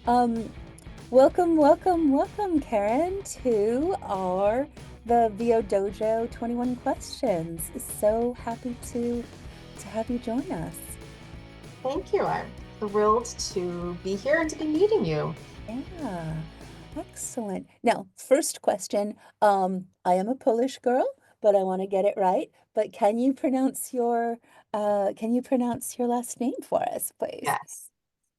Um, welcome, Karen, to the VO Dojo 21 questions. So happy to have you join us. Thank you. I'm thrilled to be here and to be meeting you. Yeah, excellent. Now, first question. I am a Polish girl, but I want to get it right. But can you pronounce your last name for us, please? Yes.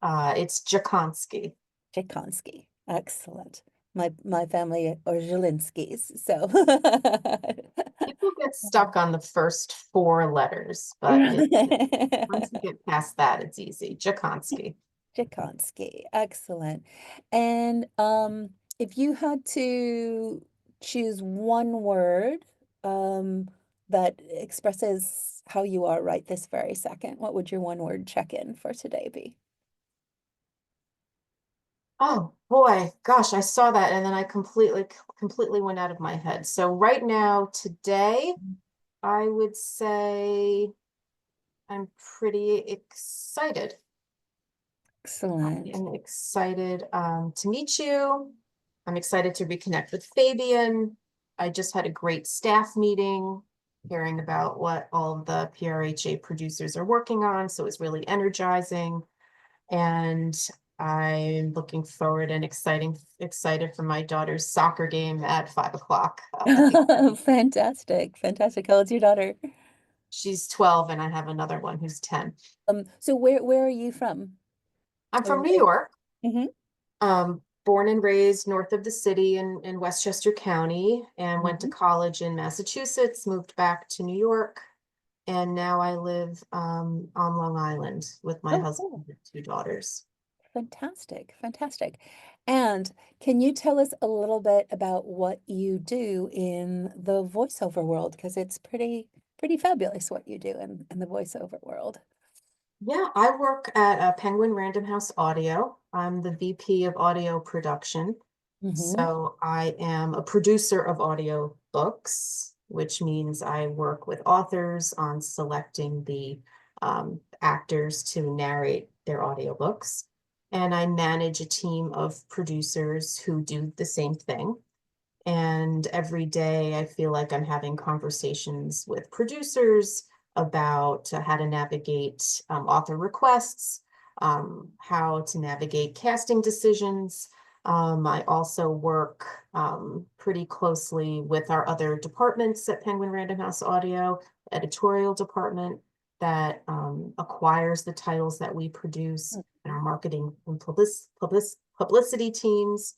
It's Dziekonski. Dziekonski. Excellent. My family are Zielinskis, so People get stuck on the first four letters, but once you get past that, it's easy. Dziekonski. Dziekonski. Excellent. And if you had to choose one word that expresses how you are right this very second, what would your one word check-in for today be? Oh boy, gosh, I saw that and then I completely went out of my head. So right now, today, I would say I'm pretty excited. I Excellent. am excited to meet you. I'm excited to reconnect with Fabian. I just had a great staff meeting, hearing about what all of the PRHA producers are working on. So it's really energizing. And I'm looking forward and excited for my daughter's soccer game at 5 o'clock. Fantastic. Fantastic. How old's your daughter? She's 12 and I have another one who's 10. So where are you from? I'm Or from New where? York. Hmm. Born and raised north of the city in Westchester County and went to Hmm. college in Massachusetts, moved back to New York, and now I live on Long Island with my Oh, husband cool. and two daughters. Fantastic, fantastic. And can you tell us a little bit about what you do in the voiceover world? Because it's pretty fabulous what you do in the voiceover world. Yeah, I work at Penguin Random House Audio. I'm the VP of audio production. Hmm. So I am a producer of audio books, which means I work with authors on selecting the actors to narrate their audiobooks. And I manage a team of producers who do the same thing. And every day I feel like I'm having conversations with producers about how to navigate author requests, how to navigate casting decisions. I also work pretty closely with our other departments at Penguin Random House Audio, editorial department that acquires the titles that we produce, and our marketing and publicity teams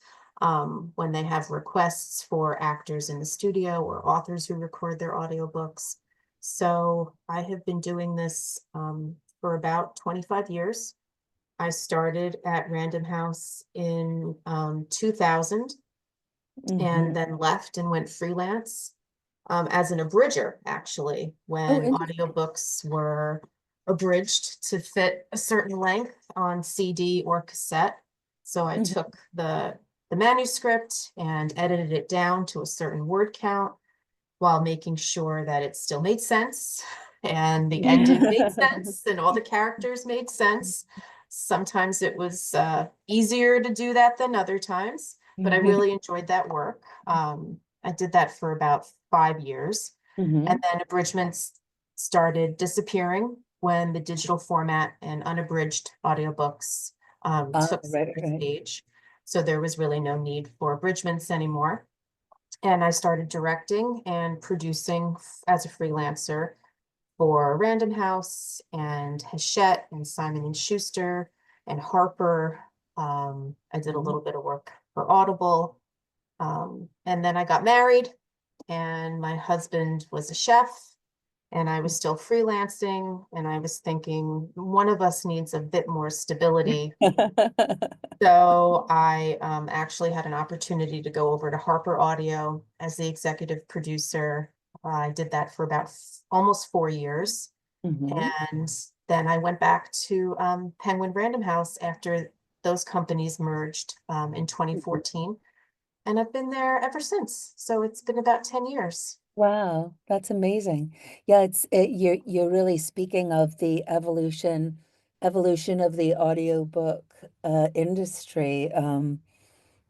when they have requests for actors in the studio or authors who record their audiobooks. So I have been doing this for about 25 years. I started at Random House in 2000 Hmm. and then left and went freelance as an abridger, actually, Oh, when interesting. audiobooks were abridged to fit a certain length on CD or cassette. So I Mhm. took the manuscript and edited it down to a certain word count while making sure that it still made sense and the ending made sense and all the characters made sense. Sometimes it was easier to do that than other times, but I really enjoyed that work. I did that for about 5 years. And Hmm. then abridgments started disappearing when the digital format and unabridged audiobooks took Right, center right. stage. So there was really no need for abridgments anymore. And I started directing and producing as a freelancer for Random House and Hachette and Simon and Schuster and Harper. I did a Mhm. little bit of work for Audible. And then I got married, and my husband was a chef, and I was still freelancing. And I was thinking one of us needs a bit more stability. So I actually had an opportunity to go over to Harper Audio as the executive producer. I did that for about almost 4 years. Hmm. And then I went back to Penguin Random House after those companies merged in 2014. And I've been there ever since. So it's been about 10 years. Wow, that's amazing. Yeah, you're really speaking of the evolution evolution of the audiobook industry,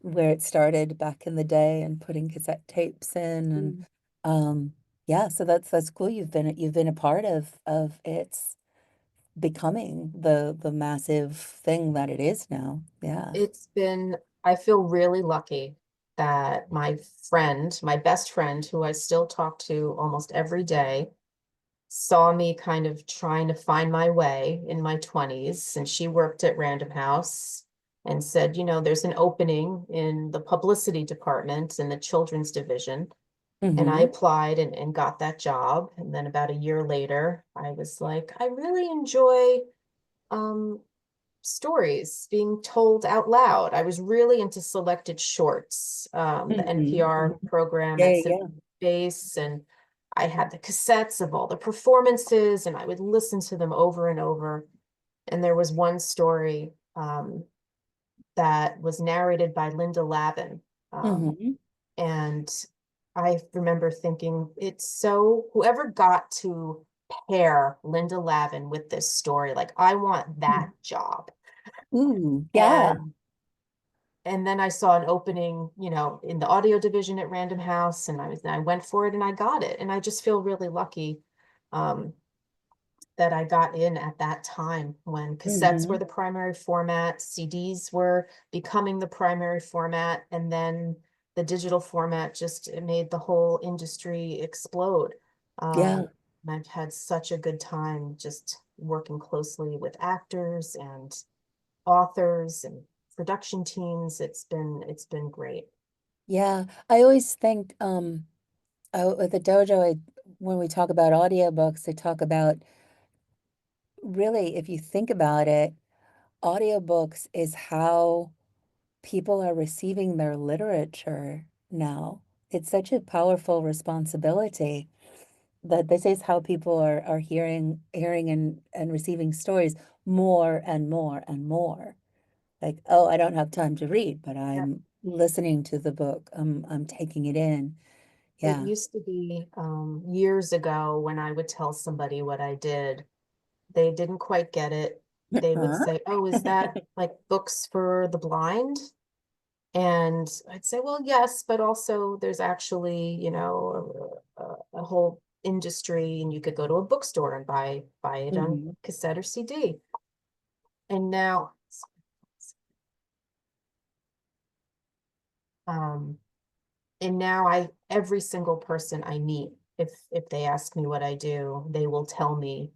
where it started back in the day and putting cassette tapes in and Mm. um yeah, so that's cool. You've been a part of its becoming the massive thing that it is now. Yeah. I feel really lucky that my best friend, who I still talk to almost every day, saw me kind of trying to find my way in my 20s, and she worked at Random House and said, there's an opening in the publicity department in the children's division. And I Mm-hmm. applied and got that job. And then about a year later, I was like, I really enjoy um, stories being told out loud. I was really into selected shorts, the Mm-hmm. NPR program Yeah, at yeah, Civic yeah. Base, and I had the cassettes of all the performances, and I would listen to them over and over. And there was one story that was narrated by Linda Lavin, um, Mm-hmm. and I remember thinking, whoever got to pair Linda Lavin with this story, like I want that job. Ooh, yeah. And then I saw an opening, in the audio division at Random House, and I went for it and I got it. And I just feel really lucky um, that I got in at that time when cassettes were Mm-hmm. the primary format, CDs were becoming the primary format, and then the digital format just made the whole industry explode. Yeah. And I've had such a good time just working closely with actors and authors and production teams. It's been great. Yeah. I always think at the dojo, when we talk about audiobooks, I talk about really, if you think about it, audiobooks is how people are receiving their literature now. It's such a powerful responsibility that this is how people are hearing and receiving stories more and more and more. Like, oh, I don't have time to read, but Yeah. I'm listening to the book. I'm taking it in. It Yeah. used to be years ago when I would tell somebody what I did, they didn't quite get it. They would Huh? say, "Oh, is that like books for the blind?" And I'd say, "Well, yes, but also there's actually, a whole industry, and you could go to a bookstore and buy it on Mhm. cassette or CD." And now, um, every single person I meet, if they ask me what I do, they will tell me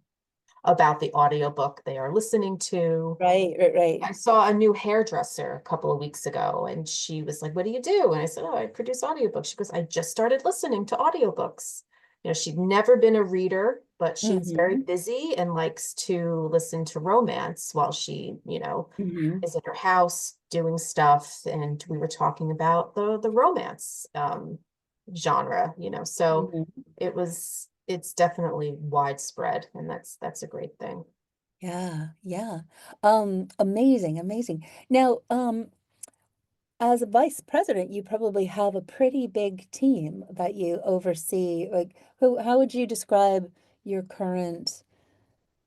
about the audiobook they are listening to. Right, right, right. I saw a new hairdresser a couple of weeks ago, and she was like, "What do you do?" And I said, "Oh, I produce audiobooks." She goes, "I just started listening to audiobooks." She'd never been a reader, but she's very Mm-hmm. busy and likes to listen to romance while she, Mm-hmm. is in her house doing stuff. And we were talking about the romance genre, so Hmm. it's definitely widespread, and that's a great thing. Yeah, yeah. Amazing, amazing. Now, as a vice president, you probably have a pretty big team that you oversee. Like, how would you describe your current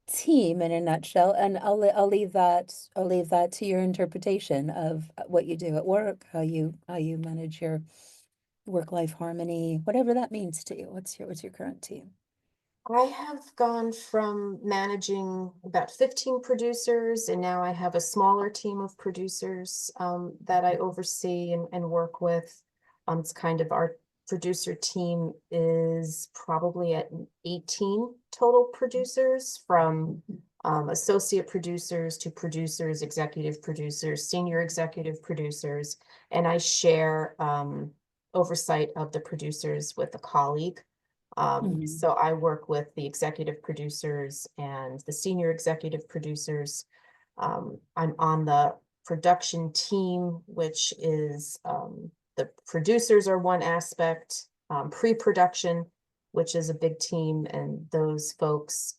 team in a nutshell? And I'll leave that to your interpretation of what you do at work, how you manage your work-life harmony, whatever that means to you. What's your current team? I have gone from managing about 15 producers, and now I have a smaller team of producers that I oversee and work with. It's kind of our producer team is probably at 18 total producers, from associate producers to producers, executive producers, senior executive producers, and I share oversight of the producers with a colleague. Hmm. So I work with the executive producers and the senior executive producers. I'm on the production team, which is the producers are one aspect, pre-production, which is a big team, and those folks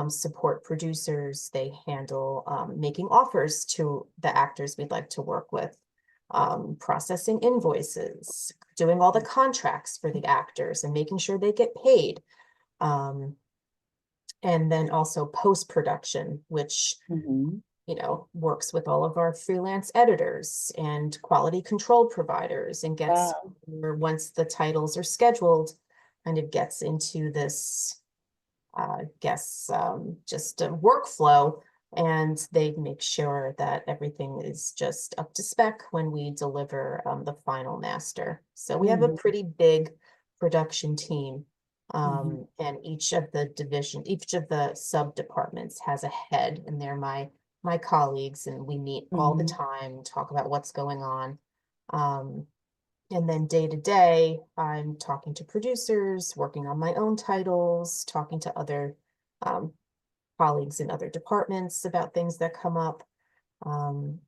support producers. They handle making offers to the actors we'd like to work with, processing invoices, doing all the contracts for the actors and making sure they get paid. Um, and then also post-production, which Hmm. works with all of our freelance editors and quality control providers and gets, Wow. or once the titles are scheduled, kind of gets into this, guess, just a workflow. And they make sure that everything is just up to spec when we deliver the final master. So we have a Hmm. pretty big production team. Hmm. And each of the sub departments has a head, and they're my colleagues, and we meet all the Hmm. time, talk about what's going on. Um, and then day to day, I'm talking to producers, working on my own titles, talking to other um, colleagues in other departments about things that come up.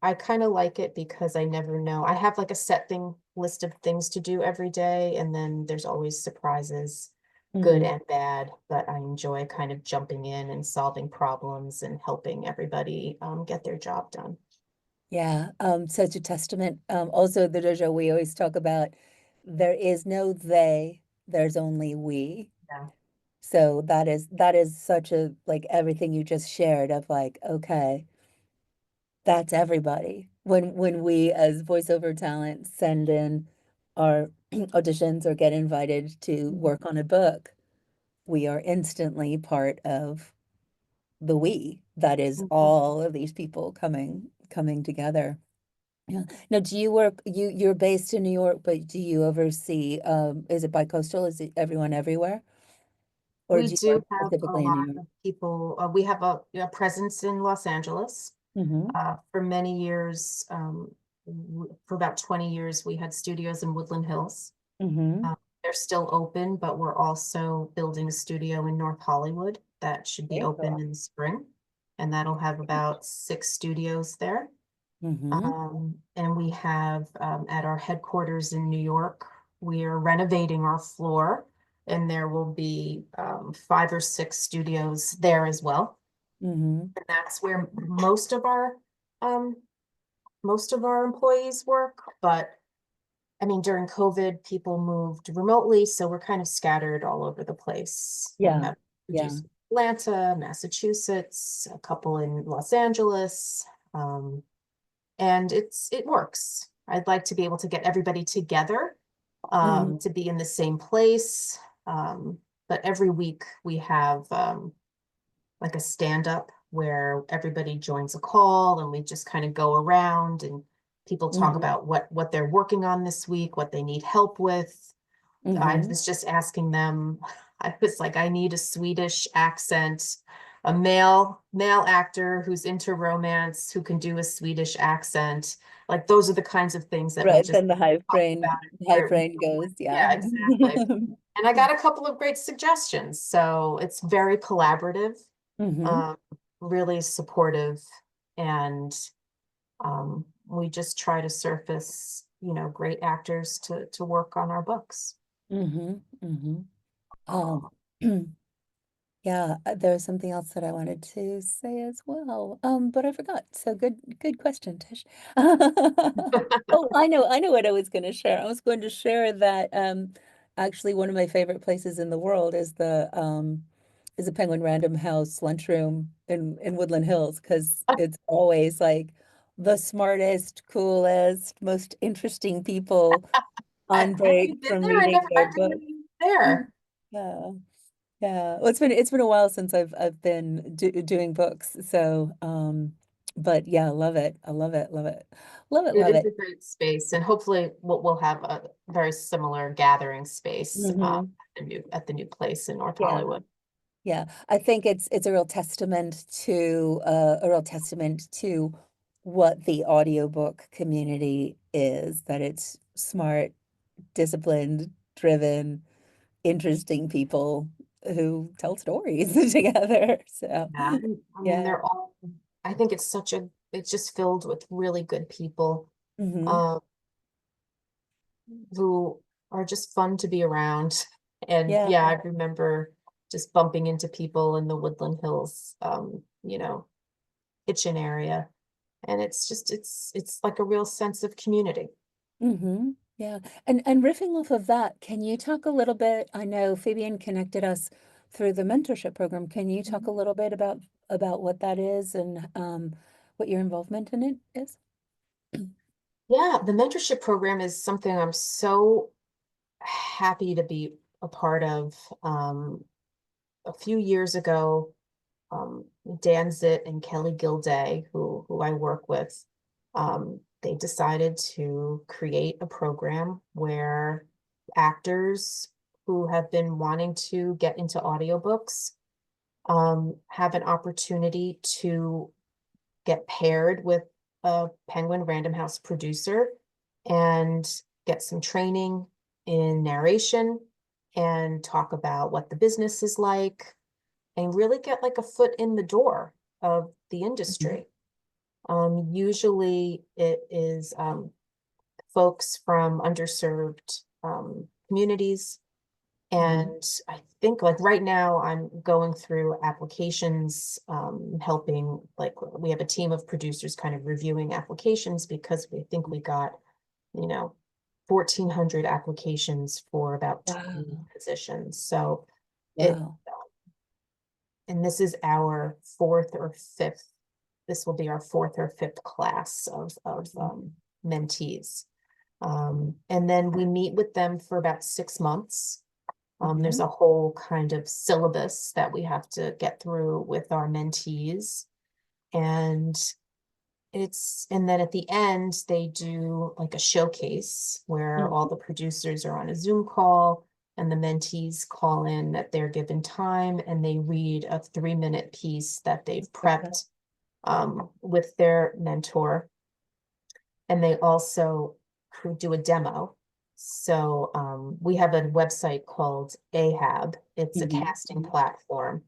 I kind of like it because I never know. I have like a set thing list of things to do every day, and then there's always surprises, good Hmm. and bad. But I enjoy kind of jumping in and solving problems and helping everybody get their job done. Yeah, such a testament. Also, the dojo, we always talk about there is no they, there's only we. Yeah. So that is such a like everything you just shared of like, okay, that's everybody. When we as voiceover talent send in our auditions or get invited to Mhm. work on a book, we are instantly part of the we. That is Mhm. all of these people coming together. Yeah. Now, do you work, you're based in New York, but do you oversee, is it bi-coastal? Is it everyone everywhere? Or We do you work do have a specifically in New lot York? of people. We have a presence in Los Angeles. Mm-hmm. For many years, for about 20 years, we had studios in Woodland Hills. Mm-hmm. Uh, they're still open, but we're also building a studio in North Hollywood that should be Very open cool. in the spring. And that'll have about 6 studios there. Mm-hmm. And we have at our headquarters in New York, we are renovating our floor, and there will be 5 or 6 studios there as well. Mm-hmm. And that's where um, most of our employees work. But I mean, during COVID, people moved remotely, so we're kind of scattered all over the place. We Yeah. have Yeah. produced in Atlanta, Massachusetts, a couple in Los Angeles. Um, and it works. I'd like to be able to get everybody together, Mm-hmm. to be in the same place. Um, but every week we have like a stand up where everybody joins a call and we just kind of go around and people talk Mm-hmm. about what they're working on this week, what they need help with. I Mm-hmm. was just asking them, I was like, I need a Swedish accent, a male actor who's into romance, who can do a Swedish accent. Like those are the kinds of things that we Right. just Then talk about it. the hive brain goes, yeah. Yeah, exactly. And I got a couple of great suggestions. So it's very collaborative, Mm-hmm. um, really supportive, and we just try to surface, great actors to work on our books. Mm-hmm. Mm-hmm. Um, Yeah, there was something else that I wanted to say as well. But I forgot. So good question, Tish. Oh, I know what I was going to share. I was going to share that actually one of my favorite places in the world is the Penguin Random House lunchroom in Woodland Hills because it's always like the smartest, coolest, most interesting people on Have break you been from there? reading I their didn't know book. you were there. Yeah. Yeah, well, it's been a while since I've been doing books, so but yeah, I love it. I love it, love it, love it, It love is it. a great space, and hopefully we'll have a very similar gathering space Hmm. at the new place in North Yeah, Hollywood. yeah. I think it's a real testament to what the audiobook community is, that it's smart, disciplined, driven, interesting people who tell stories together. So Yeah, I mean, yeah. they're all, I think it's just filled with really good people, Hmm. um, who are just fun to be around. And Yeah. yeah, I remember just bumping into people in the Woodland Hills, kitchen area. And it's like a real sense of community. Hmm. Yeah. And riffing off of that, can you talk a little bit? I know Fabian connected us through the mentorship program. Can you talk Mhm. a little bit about what that is and what your involvement in it is? Yeah, the mentorship program is something I'm so happy to be a part of. A few years ago, Dan Zitt and Kelly Gilday, who I work with, they decided to create a program where actors who have been wanting to get into audiobooks have an opportunity to get paired with a Penguin Random House producer and get some training in narration and talk about what the business is like and really get like a foot in the door of the Mhm. industry. Usually it is folks from underserved communities. Mhm. And I think like right now I'm going through applications, helping, like we have a team of producers kind of reviewing applications because we think we got, you know, 1,400 applications for about 20 Wow. positions. So it, Wow. and this is our fourth or fifth, this will be our fourth or fifth class of mentees. And then we meet with them for about 6 months. There's Mhm. a whole kind of syllabus that we have to get through with our mentees. And and then at the end, they do like a showcase where all Mhm. the producers are on a Zoom call and the mentees call in at their given time and they read a 3-minute piece that they've Okay. prepped with their mentor. And they also do a demo. So we have a website called Ahab. It's a Mhm. casting Mhm. platform.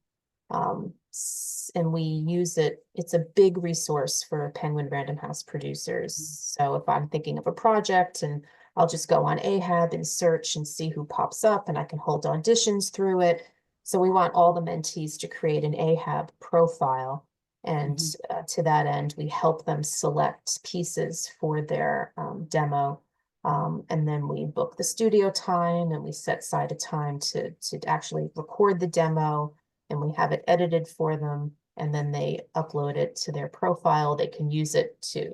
And we use it. It's a big resource for Penguin Random House producers. So if I'm thinking of a project and I'll just go on Ahab and search and see who pops up and I can hold auditions through it. So we want all the mentees to create an Ahab profile. And Mhm. to that end, we help them select pieces for their demo. And then we book the studio time and we set aside a time to actually record the demo and we have it edited for them. And then they upload it to their profile. They can use it to,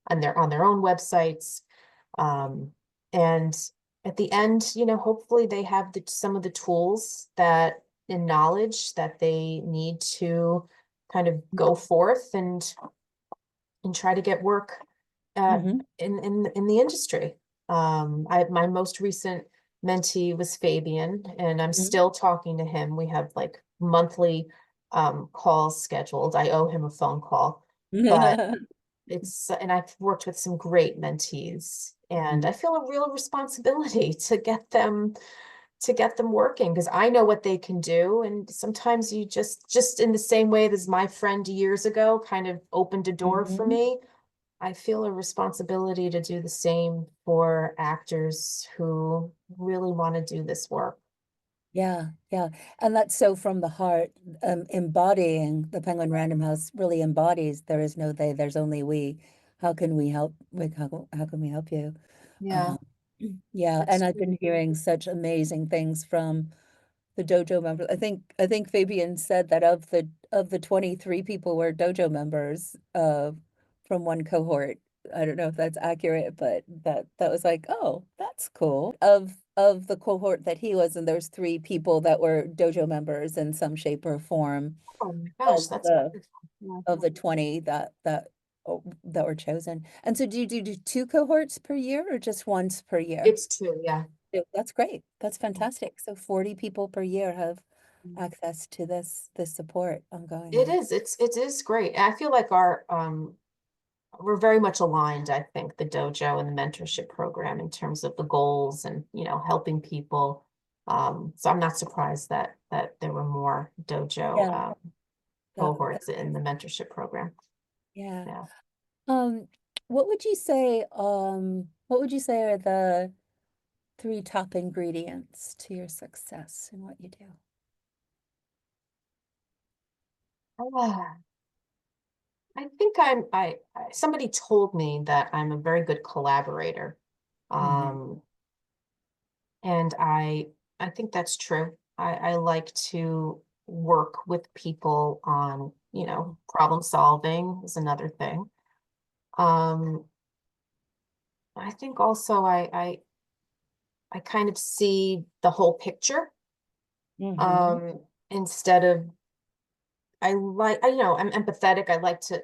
on their own websites. Um, and at the end, hopefully they have some of the tools that and knowledge that they need to kind of go forth and try to get work Mhm. in the industry. My most recent mentee was Fabian, and I'm Mhm. still talking to him. We have like monthly calls scheduled. I owe him a phone call, but and I've worked with some great mentees, and I Mhm. feel a real responsibility to get them working because I know what they can do. And sometimes you just in the same way as my friend years ago kind of opened a door for Mhm. me, I feel a responsibility to do the same for actors who really want to do this work. Yeah, yeah. And that's so from the heart, embodying the Penguin Random House really embodies there is no they, there's only we. How can we help? Like, how can we help you? Yeah, Um, yeah, it's and I've true. been hearing such amazing things from the dojo members. I think Fabian said that of the 23 people were dojo members from one cohort. I don't know if that's accurate, but that was like, oh, that's cool. Of the cohort that he was, and there's 3 people that were dojo members in some shape or form Oh my gosh, of that's the wonderful. Yeah. 20 that were chosen. And so do 2 cohorts per year or just once per year? It's true, yeah. That's great. That's fantastic. So 40 people per year have access to this support It ongoingly. is. It is great. I feel like our we're very much aligned, I think, the dojo and the mentorship program in terms of the goals and, helping people. So I'm not surprised that there were more dojo Yeah, that cohorts in the mentorship program. yeah. Yeah. Um, what would you say are the 3 top ingredients to your success in what you do? Ah, I think somebody told me that I'm a very good collaborator. Hmm. Um, and I think that's true. I like to work with people on, problem solving is another thing. Um, I think also I kind of see the whole picture, Mm-hmm. instead of I'm empathetic. I like to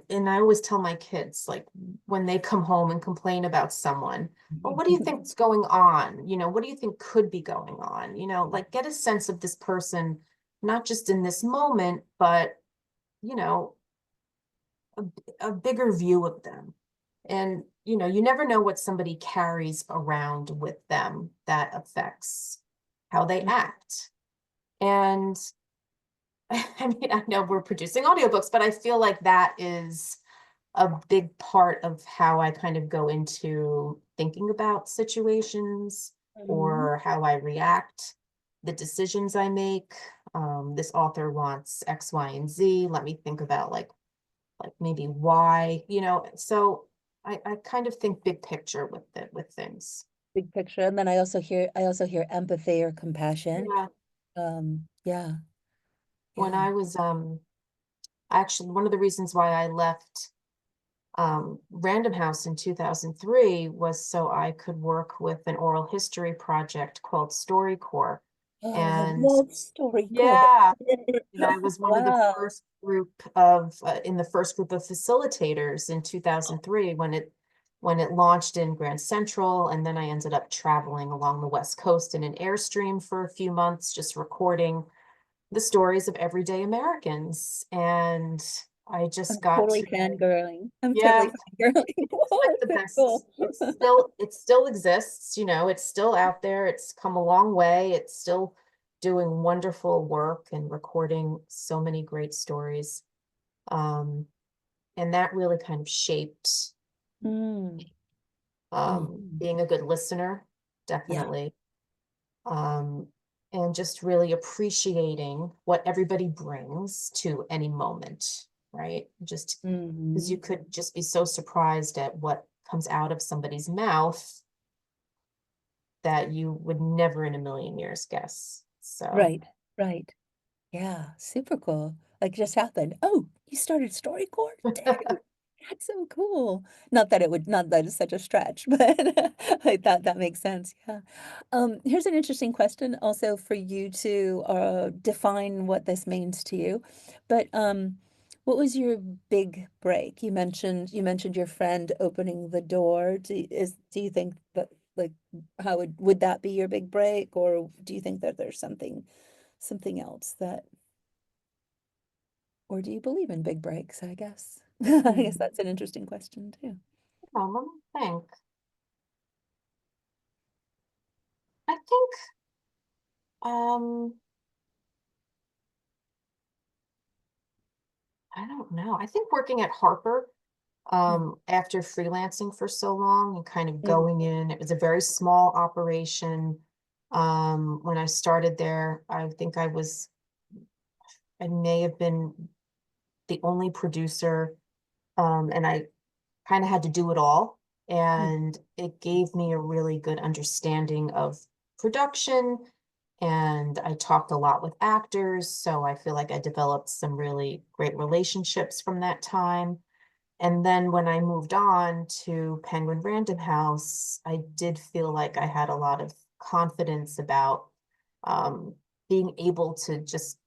and I always tell my kids, like, when they come home and complain about someone, well, what do you think is going on? What do you think could be going on? Like, get a sense of this person, not just in this moment, but, you know, a, a bigger view of them. And, you never know what somebody carries around with them that affects how they act. And I mean, I know we're producing audiobooks, but I feel like that is a big part of how I kind of go into thinking about situations Mm-hmm. or how I react, the decisions I make. This author wants X, Y, and Z. Let me think about like maybe why, so I kind of think big picture with things. Big picture. And then I also hear empathy or compassion. Yeah. Yeah, When yeah. I was actually one of the reasons why I left Random House in 2003 was so I could work with an oral history project called StoryCorps. Oh, I And love StoryCorps. yeah, and I was one of the Wow. first group of in the first group of facilitators in 2003 when it launched in Grand Central, and then I ended up traveling along the West Coast in an Airstream for a few months, just recording the stories of everyday Americans. And I just I'm got totally to, fangirling. I'm yeah, totally fangirling. it's like Wow, the so cool. best. It still exists, it's still out there. It's come a long way. It's still doing wonderful work and recording so many great stories. Um, and that really kind of shaped Mm, mhm. being a good listener, Yeah. definitely. Um, and just really appreciating what everybody brings to any moment, right? Just because you Hmm. could just be so surprised at what comes out of somebody's mouth that you would never in a million years guess. So, Right, right. Yeah, super cool. Like just happened. Oh, you started StoryCorps? Dang, that's so cool. Not that it's such a stretch, but like that makes sense. Yeah. Here's an interesting question also for you to define what this means to you. But what was your big break? You mentioned your friend opening the door. Do you think that like how would that be your big break, or do you think that there's something else that, or do you believe in big breaks, I guess? I guess mm, that's an interesting question too. let me think. I think, um, I don't know. I think working at Harper, Mm, after freelancing for so long and kind of mm, going in, it was a very small operation. When I started there, I may have been the only producer, and I kind of had to do it all. mm, And it gave me a really good understanding of production. And I talked a lot with actors. So I feel like I developed some really great relationships from that time. And then when I moved on to Penguin Random House, I did feel like I had a lot of confidence about um, being able to just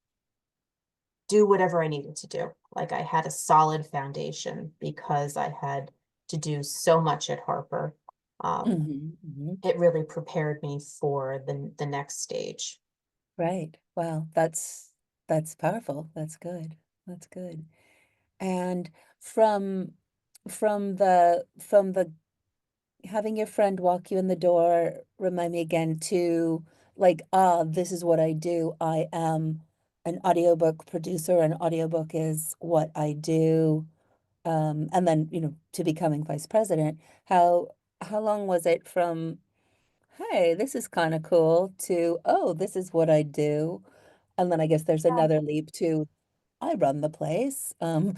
do whatever I needed to do. Like, I had a solid foundation because I had to do so much at Harper. Um, mhm, mhm. it really prepared me for the next stage. Right. Wow, that's powerful. That's good. That's good. And from from the having your friend walk you in the door, remind me again to like, this is what I do. I am an audiobook producer. An audiobook is what I do. And then, to becoming vice president, how long was it from, hey, this is kind of cool to, oh, this is what I do. And then I guess there's Yeah, another leap to, I run the place. Um,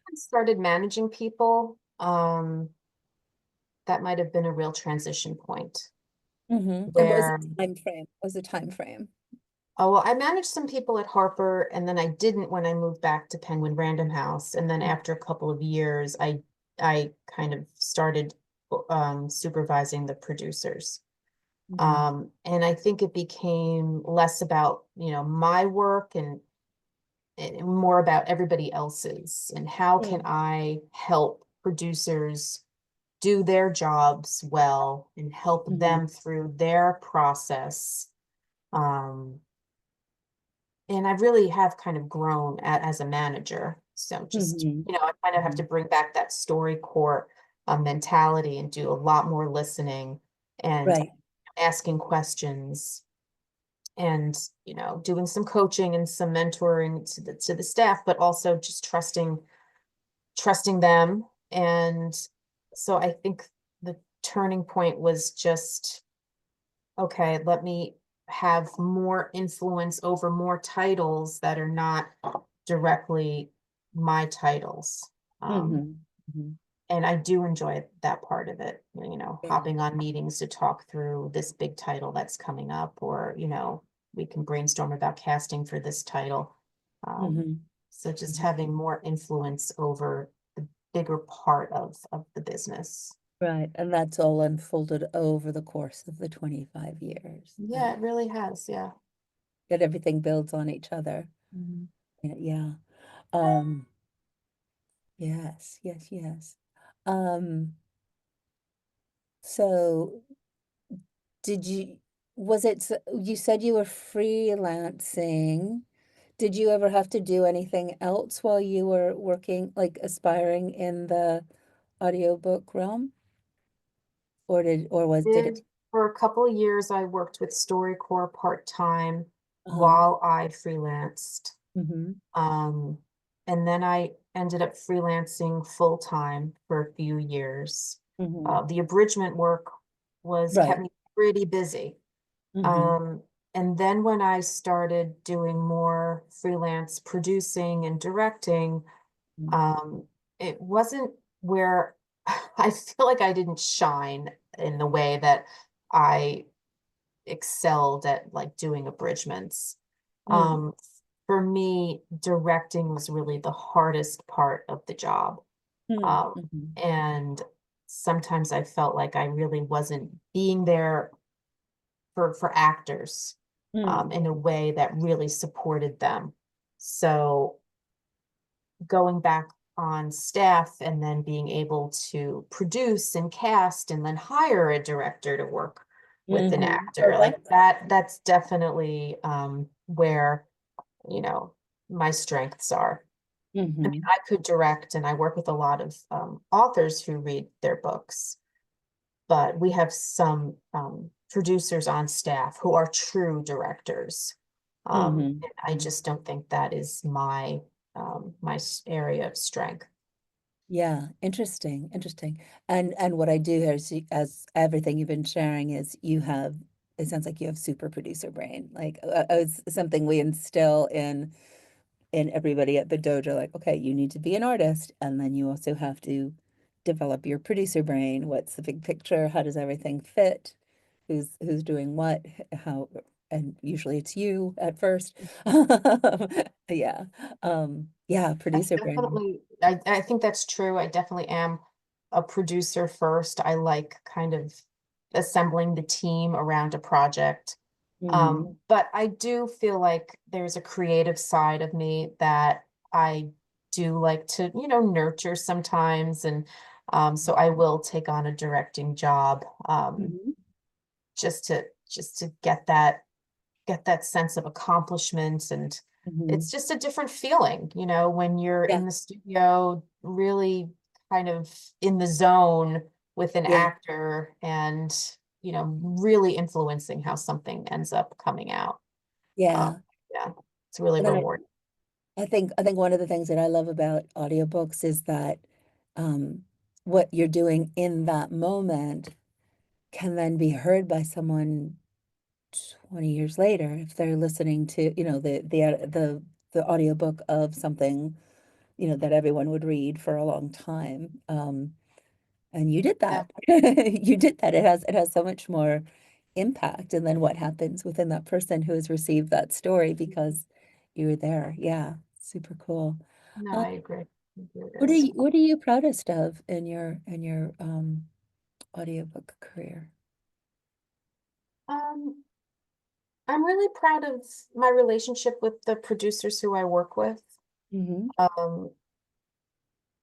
I started managing people. That might have been a real transition point. And what was the where, time frame? What was the time frame? oh, well, I managed some people at Harper, and then I didn't when I moved back to Penguin Random House. And then after a couple of years, I kind of started supervising the producers. Mm-hmm. And I think it became less about, my work and more about everybody else's, and how can I help producers do their jobs well and help Mm-hmm. them through their process. Um, and I really have kind of grown as a manager. So just, Mm-hmm. I kind of have Hmm. to bring back that story core mentality and do a lot more listening and Right. asking questions and, doing some coaching and some mentoring to the staff, but also just trusting them. And so I think the turning point was just, okay, let me have more influence over more titles that are not directly my titles. Um, Mm-hmm. Hmm. and I do enjoy that part of it, Yeah. hopping on meetings to talk through this big title that's coming up, or, we can brainstorm about casting for this title. Um, Mm-hmm. so just Hmm. having more influence over the bigger part of the business. Right. And that's all unfolded over the course of the 25 years Yeah, it really has. Yeah. that everything builds on each other. Mhm. Yeah. Um, yes, yes, yes. Um, so did you, was it, you said you were freelancing. Did you ever have to do anything else while you were working, like aspiring in the audiobook realm? Did Did it? For a couple of years, I worked with StoryCorps part-time Uh-huh. while I freelanced. Mm-hmm. Um, and then I ended up freelancing full-time for a few years. Mm-hmm. The abridgment work was kept Right. me pretty busy. Mm-hmm. Um, and then when I started doing more freelance producing and directing, um, it wasn't where I feel like I didn't shine in the way that I excelled at, like, doing abridgments. Mm-hmm. Um, for me, directing was really the hardest part of the job. Mm-hmm. And sometimes I felt like I really wasn't being there for actors Mm-hmm. in a way that really supported them. So going back on staff and then being able to produce and cast and then hire a director to work with an Mm-hmm. Oh, actor, like that's. that's definitely where, you know, my strengths are. I mean, Mm-hmm. I could direct, and I work with a lot of authors who read their books, but we have some producers on staff who are true directors. Mm-hmm. And I just don't think that is my area of strength. Yeah, interesting, interesting. And what I do here is as everything you've been sharing is you have, it sounds like you have super producer brain. Like it's something we instill in everybody at the dojo, like, okay, you need to be an artist, and then you also have to develop your producer brain. What's the big picture? How does everything fit? Who's doing what? How? And usually it's you at first. Yeah. Yeah, That's producer brain. definitely, I think that's true. I definitely am a producer first. I like kind of assembling the team around a project. Hmm. But I do feel like there's a creative side of me that I do like to, nurture sometimes. And so I will take on a directing job, Hmm. just to get that sense of accomplishment. And Hmm. it's just a different feeling, when you're Yeah. in the studio, really kind of in the zone with an Yeah. actor, and really influencing how something ends up coming out. um, Yeah. yeah, it's really And then rewarding. I think one of the things that I love about audiobooks is that um, what you're doing in that moment can then be heard by someone 20 years later if they're listening to, the audiobook of something, that everyone would read for a long time. And you did Yeah. that. You did that. It has so much more impact and then what happens within that person who has received that story because you were there. Yeah, super cool. No, Um, I agree. I agree with that as well. what are you proudest of in your audiobook career? Um, I'm really proud of my relationship with the producers who I work with, Hmm. um,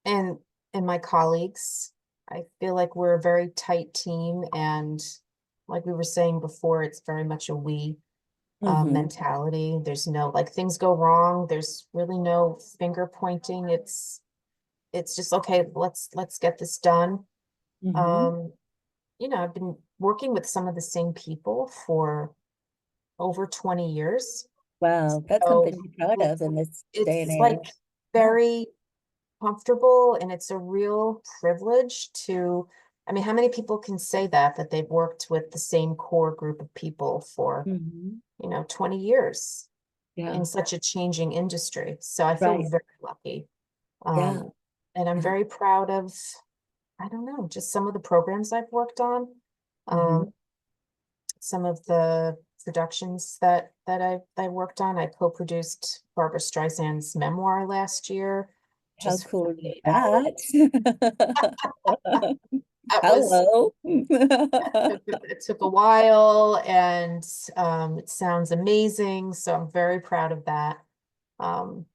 and my colleagues. I feel like we're a very tight team, and like we were saying before, it's very much a we Hmm. mentality. There's no like things go wrong. There's really no finger pointing. It's just okay, let's get this done. Hmm. Um, I've been working with some of the same people for over 20 years. Wow, that's So something to be proud of in this day and it's like age. Yeah. very comfortable, and it's a real privilege to, I mean, how many people can say that they've worked with the same core group of people for, Hmm. 20 years Yeah. in such a changing industry. So I feel Right. very lucky. Yeah. Um, and I'm Yeah. very proud of, I don't know, just some of the programs I've worked on. Um, Hmm. some of the productions that I worked on. I co-produced Barbara Streisand's memoir last year, How just cool is 48 hours. that? That was Hello. it took a while, and it sounds amazing. So I'm very proud of that. Um,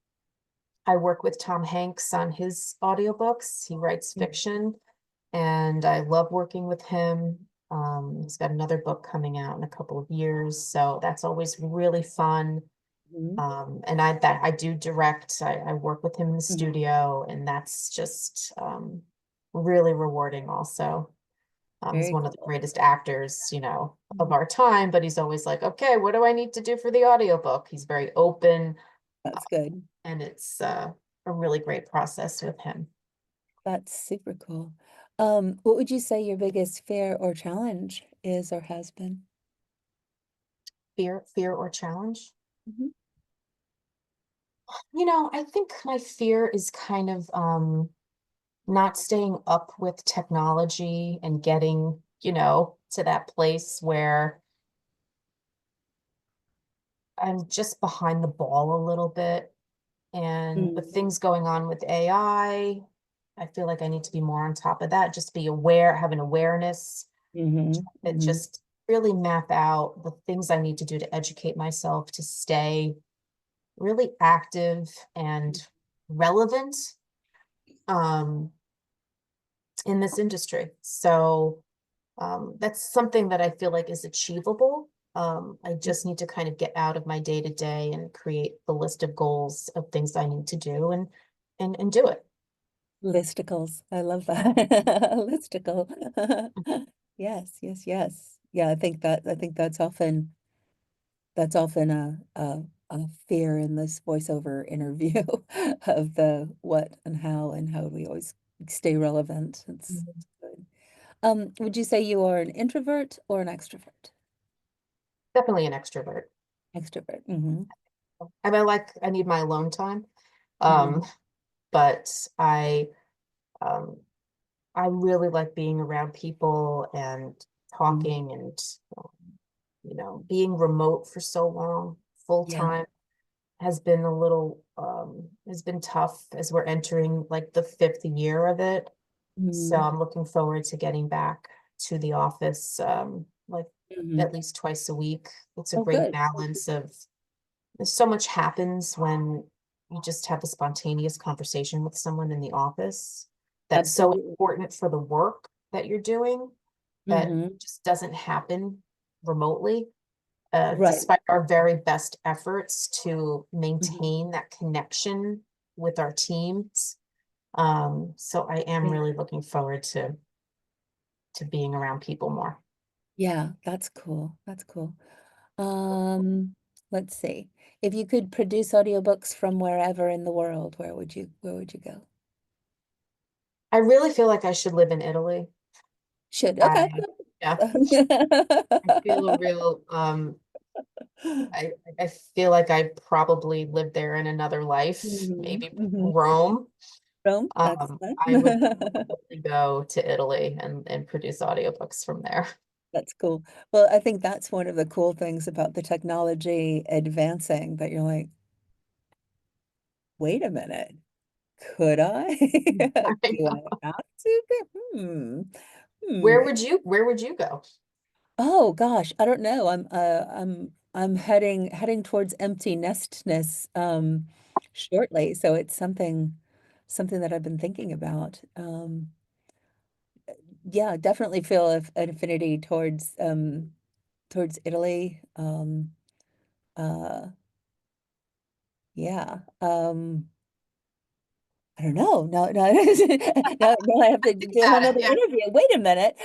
I work with Tom Hanks on his audiobooks. He writes fiction, and I love working with him. He's got another book coming out in a couple of years, so that's always really fun. Mhm. And I do direct. I work with him in the Mhm. studio, and that's just really rewarding also. He's Very one of the cool. greatest actors, of Mhm. our time, but he's always like, okay, what do I need to do for the audiobook? He's very open, That's good. and it's a really great process with him. That's super cool. What would you say your biggest fear or challenge is or has been? Fear or challenge? Mhm. I think my fear is kind of not staying up with technology and getting, to that place where I'm just behind the ball a little bit. And with Mm. things going on with I feel like I need to be more on top of that, just be aware, have an awareness Mhm. that Mhm. just really map out the things I need to do to educate myself to stay really active and relevant um, in this industry. So that's something that I feel like is achievable. I just need to kind of get out of my day to day and create the list of goals of things I need to do and do it. Listicles. I love that. Listicle. Yes, yes, yes. Yeah, I think that's often a fear in this voiceover interview of the what and how we always stay relevant. It's Mhm. good. Would you say you are an introvert or an extrovert? Definitely an extrovert. Extrovert. Mm-hmm. I need my alone time. Um, Mm-hmm. but um, I really like being around people and talking and, um, being remote for so long, full Yeah. time has been has been tough as we're entering like the fifth year of it. So Mm-hmm. I'm looking forward to getting back to the office, like Mm-hmm. at least twice a week. It's a Oh, great good. balance of so much happens when you just have a spontaneous conversation with someone in the office that's so Absolutely. important for the work that you're doing that Mm-hmm. just doesn't happen remotely, Right. despite our very best efforts to Mm-hmm. maintain that connection with our teams. So I am Yeah. really looking forward to being around people more. Yeah, that's cool. That's cool. Um, let's see. If you could produce audiobooks from wherever in the world, where would you go? I really feel like I should live in Italy. Should. Okay. I Yeah, I feel a real I I feel like I probably lived there in another life, Mhm, maybe mhm. Rome. Rome, excellent. I would love to go to Italy and produce audiobooks from there. That's cool. Well, I think that's one of the cool things about the technology advancing that you're like, wait a minute, could I? I Do know. I have to? Hmm. Where would you go? Oh gosh, I don't know. I'm heading towards empty nestness shortly, so it's something that I've been thinking about. Yeah, definitely feel an affinity towards Italy. Uh yeah. I don't know. No, no, no, I have to Think do a whole about it. nother Yeah. interview. Wait a minute.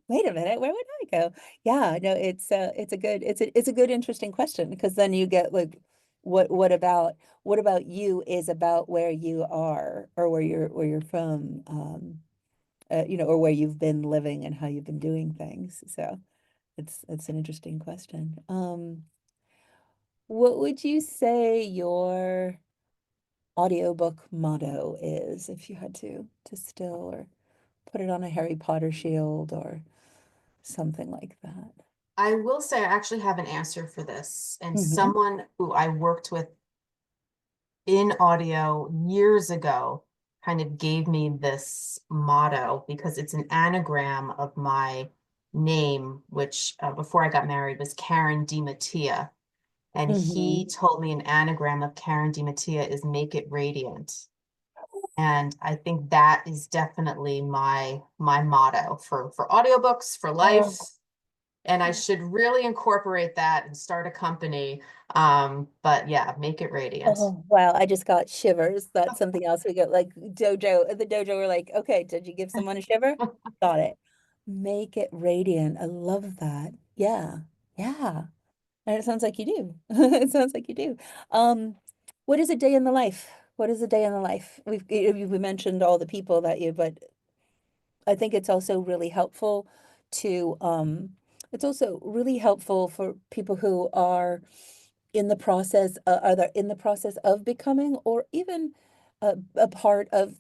Wait a minute. Where would I go? Yeah, no, it's a good interesting question because then you get like what about you is about where you are or where you're from, or where you've been living and how you've been doing things. So it's an interesting question. What would you say your audiobook motto is if you had to distill or put it on a Harry Potter shield or something like that? I will say I actually have an answer for this. And Hmm. someone who I worked with in audio years ago kind of gave me this motto because it's an anagram of my name, which before I got married was Karen DiMattia. And he Hmm. told me an anagram of Karen DiMattia is make it radiant. And I think that is definitely my motto for audiobooks, for life. Oh, And I should really incorporate that and start a company. But yeah, make it radiant. oh, wow. I just got shivers. That's something else we get like Dojo. At the Dojo, we're like, okay, did you give someone a shiver? Got it. Make it radiant. I love that. Yeah. Yeah. And it sounds like you do. It sounds like you do. Um, what is a day in the life? What is a day in the life? We mentioned all the people that but I think it's also really helpful for people who are either in the process of becoming or even a part of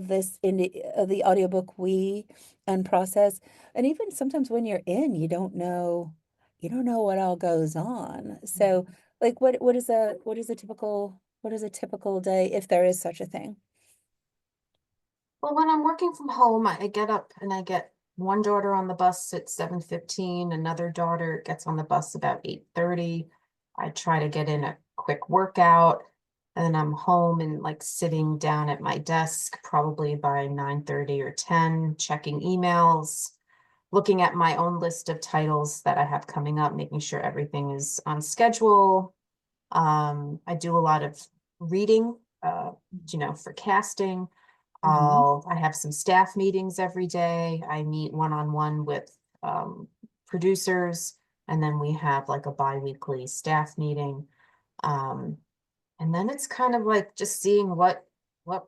this in the audiobook we and process. And even sometimes when you're in, you don't know what all goes on. So like what is a typical day if there is such a thing? Well, when I'm working from home, I get up and I get one daughter on the bus at 7:15, another daughter gets on the bus about 8:30. I try to get in a quick workout, and then I'm home and like sitting down at my desk probably by 9:30 or 10, checking emails, looking at my own list of titles that I have coming up, making sure everything is on schedule. I do a lot of reading, for casting. Hmm. I have some staff meetings every day. I meet one-on-one with producers, and then we have like a bi-weekly staff meeting. Um, and then it's kind of like just seeing what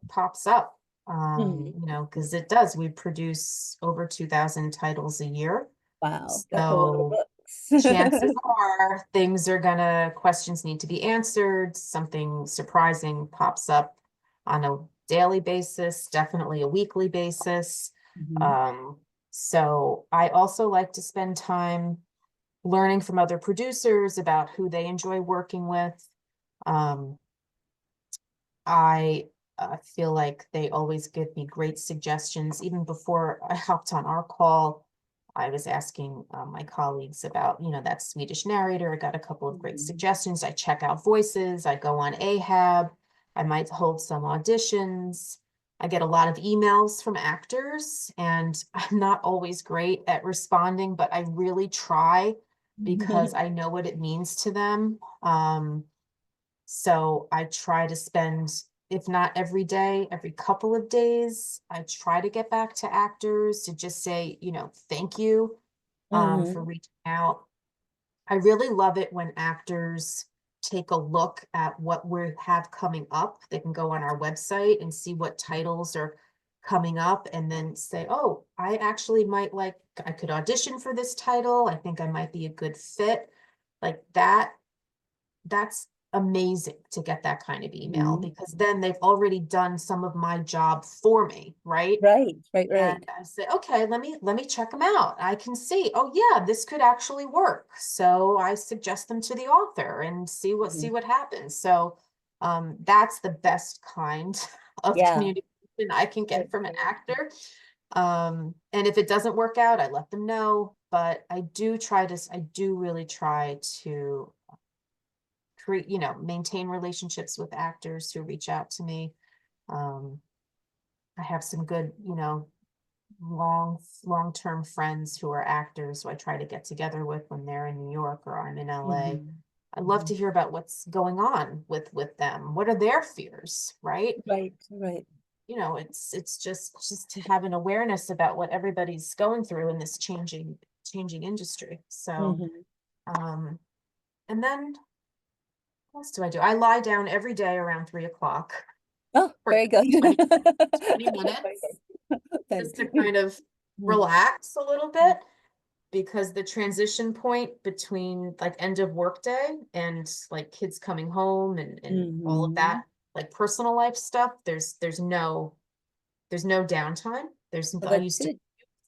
pops up. Hmm. Because it does. We produce over 2,000 titles a year. Wow, that's a lot of So chances books. are questions need to be answered, something surprising pops up on a daily basis, definitely a weekly basis. Mhm. Um, so I also like to spend time learning from other producers about who they enjoy working with. Um, I feel like they always give me great suggestions. Even before I hopped on our call, I was asking my colleagues about, that Swedish narrator. I got a couple of great Mhm. suggestions. I check out voices. I go on Ahab. I might hold some auditions. I get a lot of emails from actors, and I'm not always great at responding, but I really try because I know what it means to them. So I try to spend, if not every day, every couple of days, I try to get back to actors to just say, thank you for Mhm. reaching out. I really love it when actors take a look at what we have coming up. They can go on our website and see what titles are coming up and then say, oh, I actually I could audition for this title. I think I might be a good fit. Like that that's amazing to get that kind of email Mhm. because then they've already done some of my job for me, right? Right, right, And right. I say, okay, let me check them out. I can see, oh yeah, this could actually work. So I suggest them to the author and see Mhm. what happens. So that's the best kind of Yeah, communication I can get from an absolutely. actor. And if it doesn't work out, I let them know. But I do really try to create, maintain relationships with actors who reach out to me. Um, I have some good, long-term friends who are actors who I try to get together with when they're in New York or I'm in LA. Mhm. I love Mhm. to hear about what's going on with them. What are their fears, right? Right, right. It's just to have an awareness about what everybody's going through in this changing industry. So, Mhm. um, and then what else do I do? I lie down every day around 3 o'clock Oh, for very good. 20 Very minutes good. just to Then kind of mm, relax a little bit because the transition point between like end of workday and like kids coming home and all of mhm. that, like personal life stuff, there's no downtime. Well, that's good.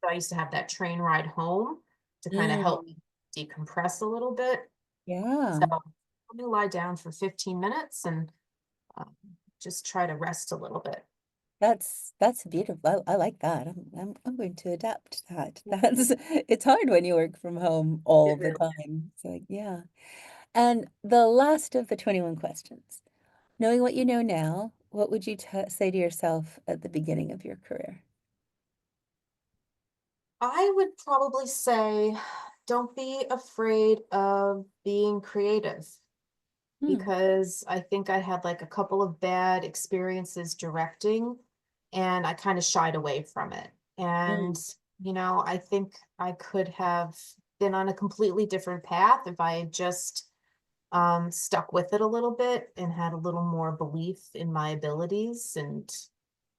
I used to have that train ride home to kind of help Mm, me decompress a little bit. So yeah. let me lie down for 15 minutes and um, just try to rest a little bit. That's beautiful. I like that. I'm going to adapt that. That's it's hard when you work from home all It the really time. So yeah. And the last of the 21 questions. Knowing what you know now, what would you t say to yourself at the beginning of your career? I would probably say, don't be afraid of being creative Hmm. because I think I had like a couple of bad experiences directing and I kind of shied away from it. And, Mm, I think I could have been on a completely different path if I had just stuck with it a little bit and had a little more belief in my abilities and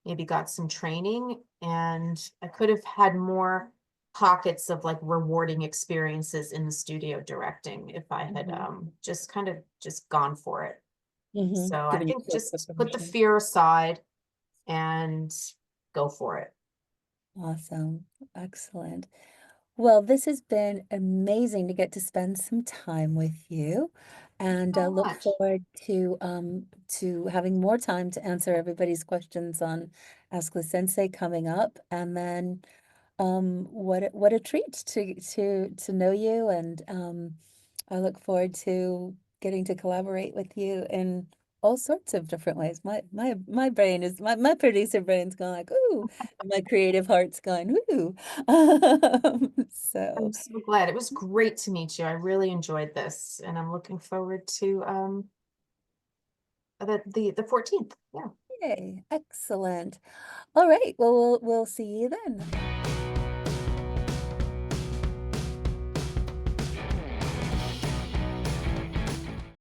maybe got some training. And I could have had more pockets of like rewarding experiences in the studio directing if I had mhm, just kind of just gone for it. So mhm. I Giving think yourself the just put the permission. fear aside and go for it. Awesome. Excellent. Well, this has been amazing to get to spend some time with you, and So look much. forward to having more time to answer everybody's questions on Ask the Sensei coming up, and then what a treat to know you, and I look forward to getting to collaborate with you in all sorts of different ways. My brain is my producer brain's going like, ooh, and my creative heart's going, ooh. I'm So so glad. It was great to meet you. I really enjoyed this and I'm looking forward to the 14th. Yeah. yay, excellent. All right, well we'll see you then.